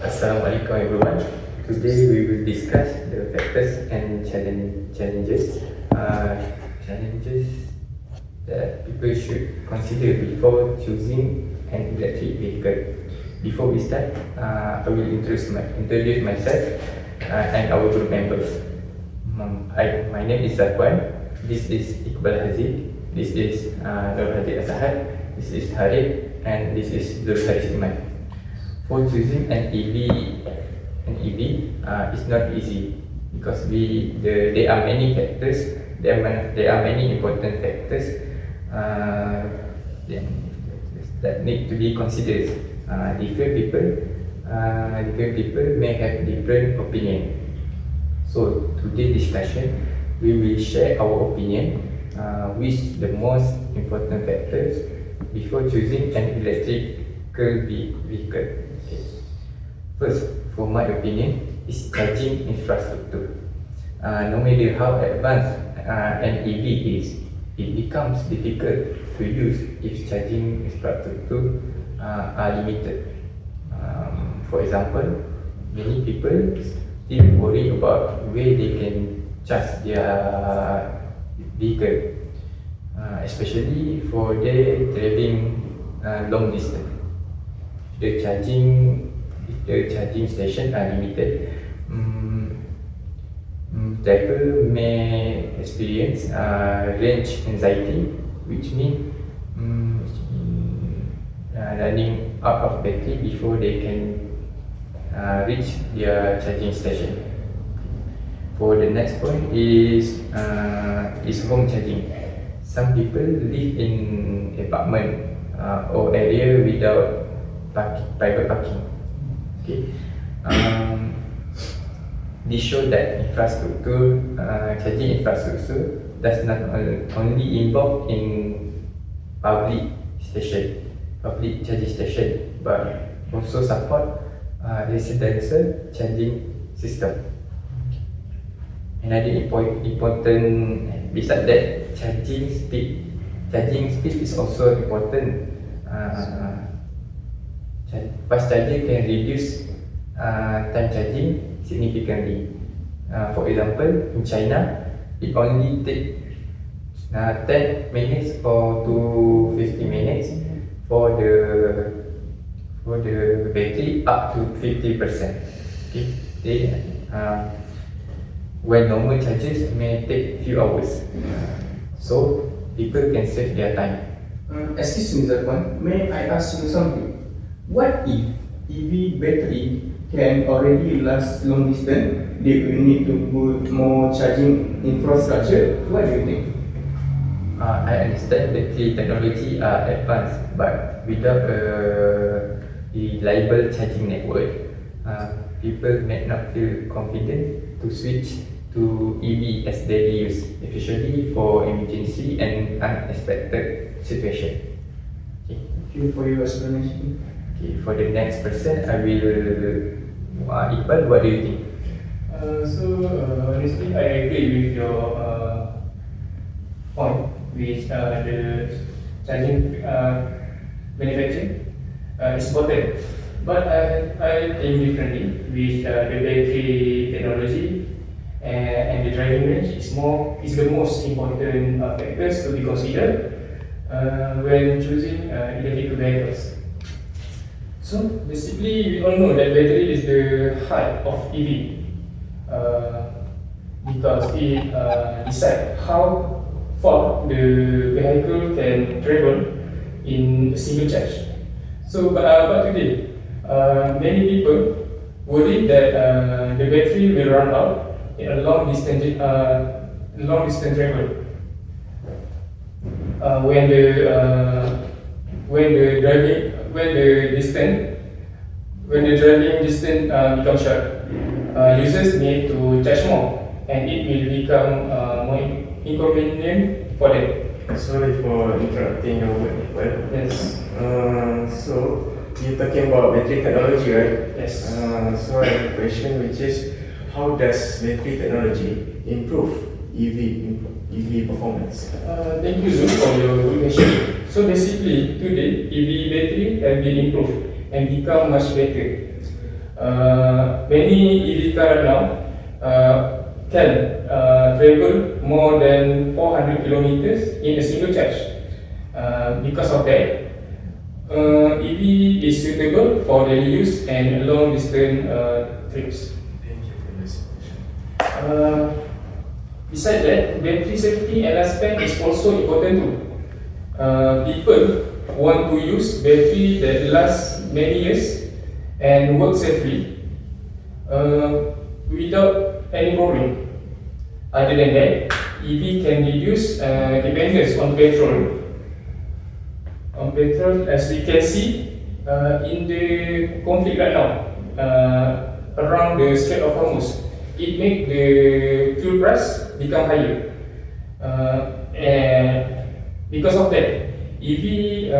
Assalamualaikum everyone. Today we will discuss the factors and challenges that people should consider before choosing an electric vehicle. Before we start, I will introduce myself and our group members. My name is Zakwan. This is Iqbal Haziq. This is Nur Hadi Azahad. This is Harith, and this is Zul Haris Iman. For choosing an EV is not easy because there are many factors. There are many important factors that need to be considered. Different people may have different opinion. So today's discussion, we will share our opinion with the most important factors before choosing an electrical vehicle. Okay. First, for my opinion, is charging infrastructure. No matter how advanced an EV is, it becomes difficult to use if charging infrastructure are limited. For example, many people still worry about where they can charge their vehicle, especially for their traveling long distance. The charging station are limited. Driver may experience range anxiety, which means running out of battery before they can reach their charging station. For the next point is home charging. Some people live in apartment or area without private parking. Okay. This shows that charging infrastructure does not only involve in public charging station, but also support residential charging system. Another important, besides that, charging speed is also important. Fast charger can reduce time charging significantly. For example, in China, it only takes 10 minutes or to 50 minutes for the battery up to 50%. Okay. When normal chargers may take few hours, so people can save their time. Excuse me, Zakwan, may I ask you something? What if EV battery can already last long distance? They will need to put more charging infrastructure. What do you think? I understand battery technology are advanced, but without a reliable charging network, people may not feel confident to switch to EV as daily use, especially for emergency and unexpected situation. Okay. Thank you for your explanation. Okay, for the next person, I will Iqbal, what do you think? Honestly, I agree with your point with the charging manufacturing is important. But I think differently with the battery technology and the driving range is the most important factors to be considered when choosing electric vehicles. So basically, we all know that battery is the heart of EV because it decides how far the vehicle can travel in a single charge. So, but today, many people worry that the battery will run out in a long distance travel. When the driving distance becomes short, users need to charge more, and it will become more inconvenient for them. Sorry for interrupting your work. Yes. So you're talking about battery technology, right? Yes. So I have a question, which is, how does battery technology improve EV performance? Thank you, Zul, for your good question. So basically, today EV battery have been improved and become much better. Many EV cars now can travel more than 400 kilometers in a single charge. Because of that, EV is suitable for daily use and long distance trips. Thank you for this. Besides that, battery safety and lifespan is also important too. People want to use battery that lasts many years and work safely without any problem. Other than that, EV can reduce dependence on petrol. As we can see in the conflict right now around the Strait of Hormuz, it makes the fuel price become higher. And because of that, EV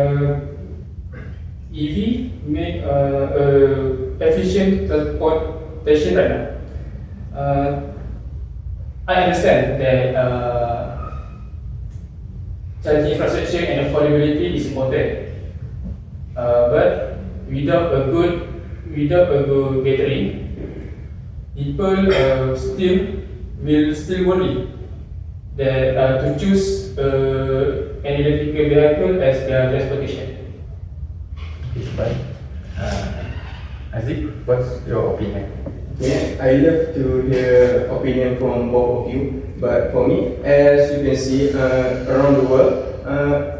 make efficient transportation right now. I understand that charging infrastructure and affordability is important, but without a good battery, people still worry that to choose an electrical vehicle as their transportation. Okay, bye. Aziz, what's your opinion? Yeah, I love to hear opinion from both of you. But for me, as you can see around the world,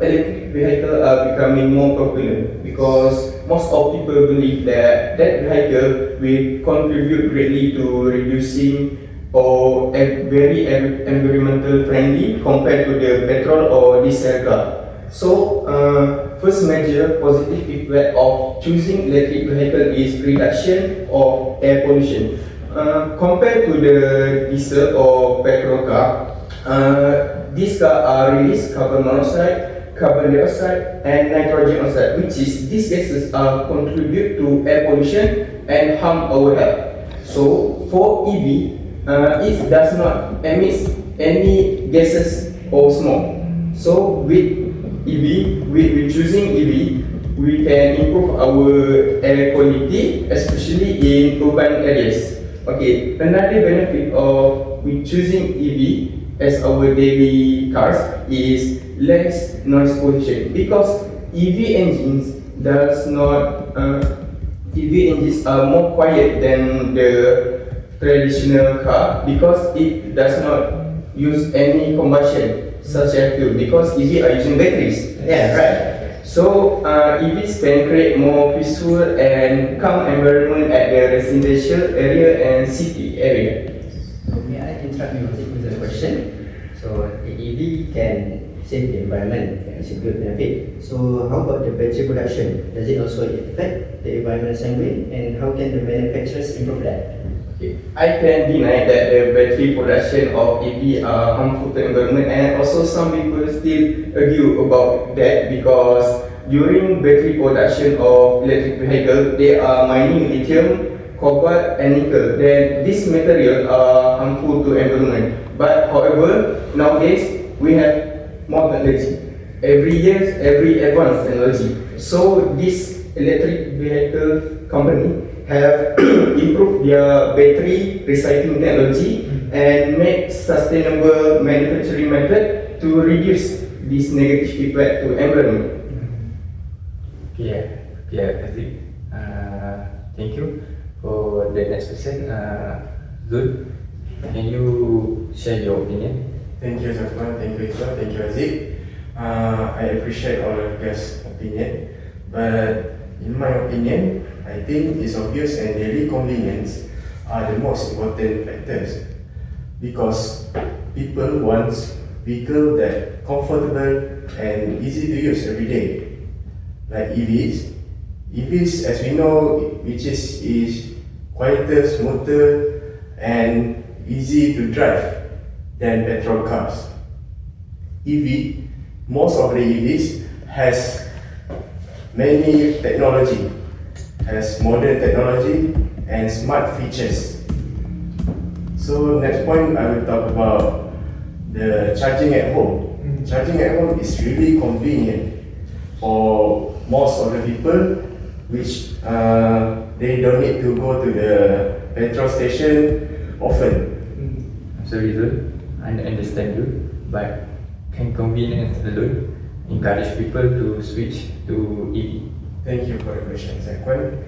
electric vehicles are becoming more popular because most of people believe that vehicle will contribute greatly to reducing or very environmental friendly compared to the petrol or diesel car. So, first major positive effect of choosing electric vehicle is reduction of air pollution. Compared to the diesel or petrol car, these cars are release carbon monoxide, carbon dioxide, and nitrogen oxide, which is these gases contribute to air pollution and harm our health. So for EV, it does not emit any gases or smoke. So with choosing EV, we can improve our air quality, especially in urban areas. Okay, another benefit of choosing EV as our daily cars is less noise pollution because EV engines are more quiet than the traditional car because it does not use any combustion such as fuel because EV are using batteries. Yeah, right. So EVs can create more peaceful and calm environment at the residential area and city area. So may I interrupt you with a question? So the EV can save the environment, it's a good benefit. So how about the battery production? Does it also affect the environment the same way? And how can the manufacturers improve that? Okay. I can deny that the battery production of EV are harmful to environment, and also some people still argue about that because during battery production of electric vehicle, they are mining lithium, cobalt, and nickel. Then these materials are harmful to environment. But however, nowadays we have more technology. Every year, every advanced technology. So this electric vehicle company have improved their battery recycling technology and make sustainable manufacturing method to reduce this negative effect to environment. Okay, Aziz. Thank you. For the next question, Zul, can you share your opinion? Thank you, Zafran. Thank you, Isra. Thank you, Aziz. I appreciate all of you guys' opinion, but in my opinion, I think it's obvious and daily convenience are the most important factors because people want vehicle that comfortable and easy to use every day, like EVs. EVs, as we know, which is quieter, smoother, and easy to drive than petrol cars. Most of the EVs has many technology, has modern technology and smart features. So next point I will talk about the charging at home. Charging at home is really convenient for most of the people which they don't need to go to the petrol station often. Sorry Zul, I understand you, but can convenience alone encourage people to switch to EV? Thank you for the question, Zakwan.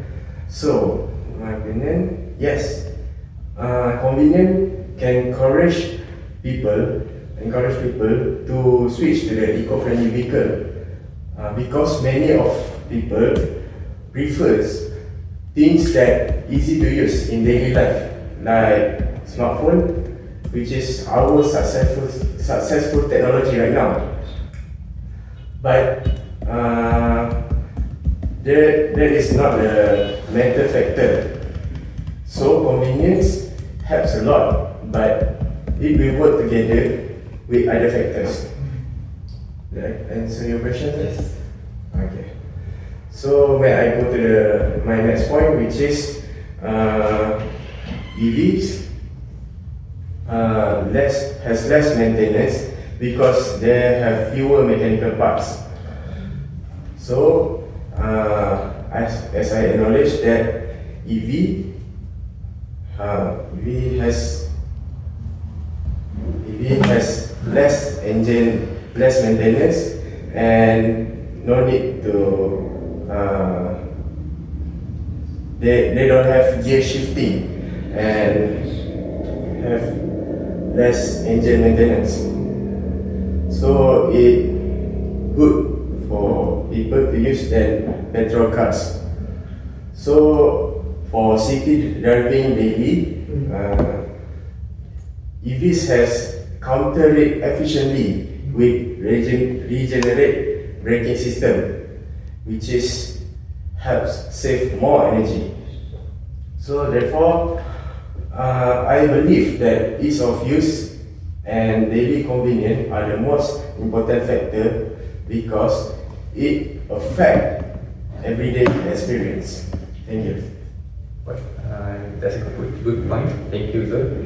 So, in my opinion, yes, convenience can encourage people to switch to the eco-friendly vehicle because many of people prefers things that easy to use in daily life, like smartphone, which is our successful technology right now. But that is not the main factor. So convenience helps a lot, but it will work together with other factors. Did I answer your question? Yes. Okay. So may I go to my next point, which is EVs has less maintenance because they have fewer mechanical parts. So as I acknowledge that EV has less engine, less maintenance, and no need to they don't have gear shifting and have less engine maintenance. So it good for people to use than petrol cars. So for city driving daily, EVs has countered it efficiently with regenerate braking system, which is helps save more energy. So therefore, I believe that ease of use and daily convenience are the most important factor because it affect everyday experience. Thank you. That's a good point. Thank you, Zul.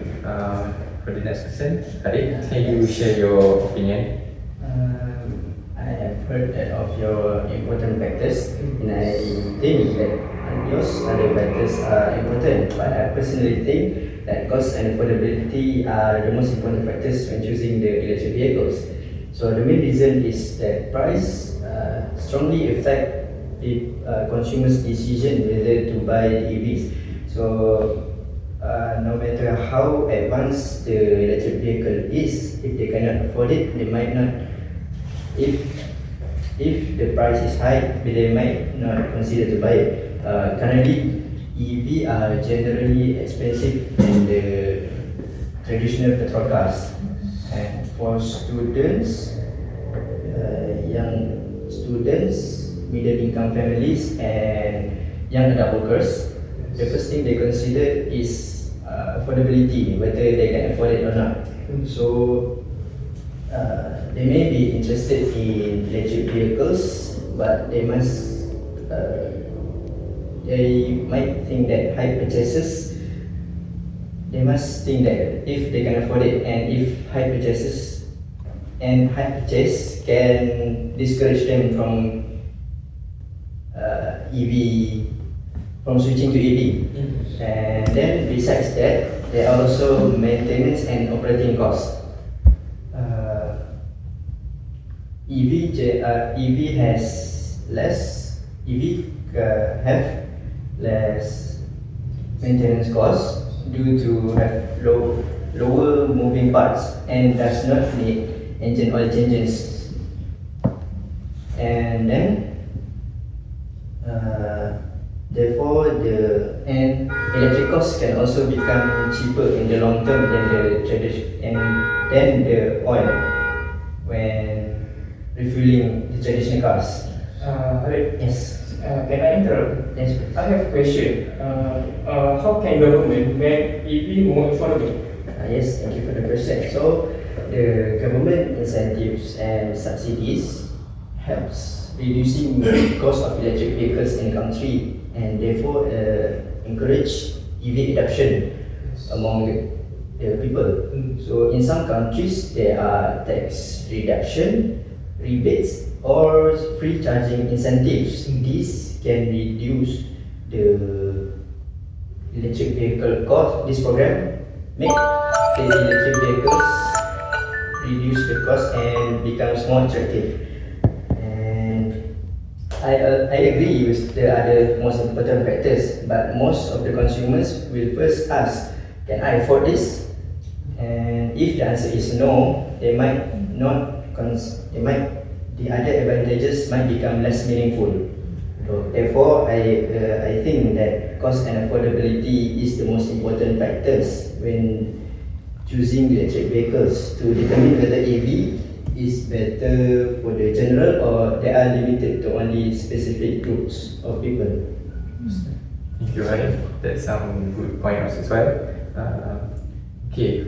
For the next question, Adik, can you share your opinion? I have heard that of your important factors, and I think that those other factors are important. But I personally think that cost and affordability are the most important factors when choosing the electric vehicles. So the main reason is that price strongly affect the consumer's decision whether to buy EVs. So no matter how advanced the electric vehicle is, if they cannot afford it, they might not. If the price is high, they might not consider to buy it. Currently, EV are generally expensive than the traditional petrol cars. And for students, young students, middle income families, and young adult workers, the first thing they consider is affordability, whether they can afford it or not. So they may be interested in electric vehicles, but they might think that high purchases. They must think that if they can afford it, and if high purchase can discourage them from from switching to EV. And then besides that, there are also maintenance and operating costs. EV have less maintenance costs due to have lower moving parts and does not need engine oil changes. And then therefore electric costs can also become cheaper in the long term than the oil when refueling the traditional cars. Yes. Can I interrupt? Yes, please. I have a question. How can government make EV more affordable? Yes, thank you for the question. So, the government incentives and subsidies helps reducing the cost of electric vehicles in the country, and therefore encourage EV adoption among the people. So, in some countries, there are tax reduction, rebates, or free charging incentives. These can reduce the electric vehicle cost, this program make the electric vehicles reduce the cost and becomes more attractive. And I agree with the other most important factors, but most of the consumers will first ask, can I afford this? And if the answer is no, they might not the other advantages might become less meaningful. So therefore, I think that cost and affordability is the most important factors when choosing electric vehicles to determine whether EV is better for the general or they are limited to only specific groups of people. Thank you, Ryan. That's some good points as well. Okay,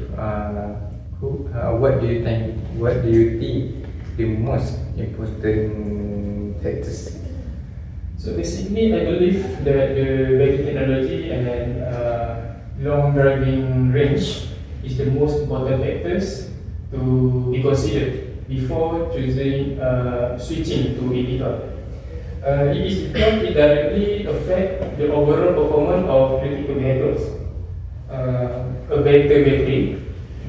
what do you think? What do you think the most important factors? So basically, I believe that the battery technology and long driving range is the most important factors to be considered before choosing switching to EV. It is because it directly affects the overall performance of electric vehicles. A better battery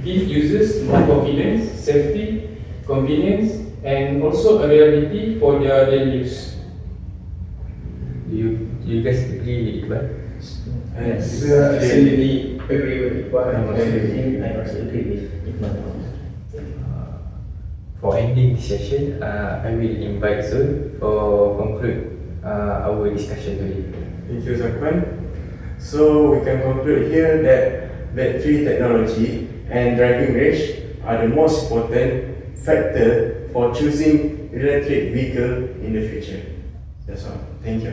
gives users more confidence, safety, convenience, and also a reliability for their daily use. Do you guys agree with Iqbal? Yes. We are absolutely agree with Iqbal. I also agree with Iqbal. For ending this session, I will invite Zul for conclude our discussion today. Thank you, Zakwan. So we can conclude here that battery technology and driving range are the most important factor for choosing electric vehicle in the future. That's all. Thank you.